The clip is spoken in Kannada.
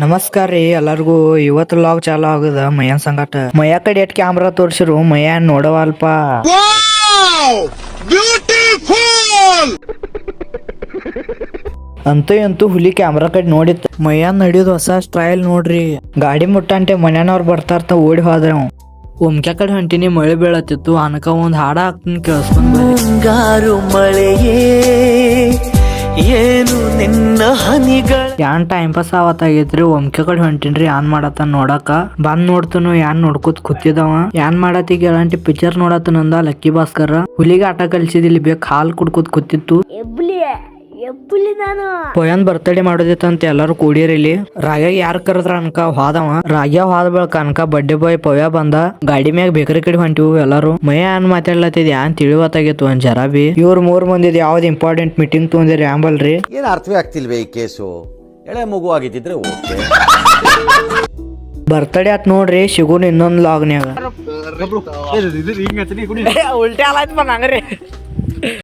ನಮಸ್ಕಾರ ರೀ ಎಲ್ಲರಿಗೂ. ಇವತ್ತು ಲಾಗ್ ಚಾಲು ಆಗದ ಮಯ್ಯನ್ ಸಂಗಾಟ. ಮಯ್ಯ ಕಡೆ ಎಟ್ ಕ್ಯಾಮ್ರಾ ತೋರ್ಸಿರು, ಮಯ್ಯ ನೋಡವಲ್ಪ. ಅಂತೂ ಹುಲಿ ಕ್ಯಾಮ್ರಾ ಕಡೆ ನೋಡಿತ್ತು. ಮಯ್ಯನ್ ನಡೆಯೋದು ಹೊಸ ಸ್ಟೈಲ್ ನೋಡ್ರಿ. ಗಾಡಿ ಮುಟ್ಟಂತೆ ಮನ್ಯಾನವ್ರು ಬರ್ತಾರ್ತ ಓಡಿ ಹೋದ್ರ. ಒಮ್ಕ್ಯಾ ಕಡೆ ಹೊಂಟಿನಿ, ಮಳೆ ಬೀಳತ್ತಿತ್ತು. ಅನಕ ಒಂದ್ ಹಾಡ ಹಾಕ್ತೀನಿ, ಕೇಳಿಸ್ಕೊಂಡ್ ಮುಂಗಾರು ಮಳೆಯೇ ಏನು ನಿನ್ನ ಹನಿಗಳ. ಯಾನ್ ಟೈಮ್ ಪಾಸ್ ಆಗೈತ್ರಿ. ಒಮ್ಕೆ ಕಡೆ ಹೊಂಟಿನ್ರಿ, ಯಾನ್ ಮಾಡತ್ತ ನೋಡಕ. ಬಂದ್ ನೋಡ್ತನು ಯಾನ್ ನೋಡ್ಕೊತ್ ಕೂತಿದವ. ಯಾನ್ ಮಾಡತ್ತಿ ಗ್ಯಾರಂಟಿ ಪಿಕ್ಚರ್ ನೋಡತ್ತನಂದ ಲಕ್ಕಿ ಭಾಸ್ಕರ್. ಹುಲಿಗೆ ಆಟ ಕಲ್ಸಿದಿಲ್ಲಿ ಬೇಕು, ಹಾಲ್ ಕುಡ್ಕೋತ್ ಕೂತಿತ್ತು. ಪೊಯನ್ ಬರ್ತಡೇ ಮಾಡೋದಿತ್ತಂತ ಎಲ್ಲಾರು ಕೂಡಿರಿಲಿ. ರಾಗ್ಯಾಗ ಯಾರ್ ಕರೆದ್ರ ಅನ್ಕ ಹೋದವ. ರಾಗ್ಯ ಹೋದ ಬೆಳಕ ಅನ್ಕ ಬರ್ಡೇ ಬಾಯ್ ಪವ್ಯ ಬಂದ. ಗಾಡಿ ಮ್ಯಾಗ ಬೇಕರಿ ಕಡೆ ಹೊಂಟಿವು ಎಲ್ಲಾರು. ಮಯ ಏನ್ ಮಾತಾಡ್ಲತ್ತಿದ್ ಯಾನ್ ತಿಳಿವತ್ತಾಗಿತ್ತು ಒಂದ್ ಜರ ಬಿ. ಇವ್ರ ಮೂರ್ ಮಂದಿದ್ ಯಾವ್ದು ಇಂಪಾರ್ಟೆಂಟ್ ಮೀಟಿಂಗ್ ತೊಂದಿರಿ ಆಂಬಲ್ರಿ. ಏನ್ ಅರ್ಥವೇ ಆಗ್ತಿಲ್ವೇ ಈ ಕೇಸು. ಎಳೆ ಮಗು ಆಗಿದ್ದಿದ್ರೆ ಓಕೆ. ಬರ್ತಡೇ ಆತ್ ನೋಡ್ರಿ, ಸಿಗೋನ್ ಇನ್ನೊಂದ್ ಲಾಗ್ನ್ಯಾಗ. ಉಲ್ಟೆ ಆಲಾಯ್ತು ನಂಗ್ರಿ.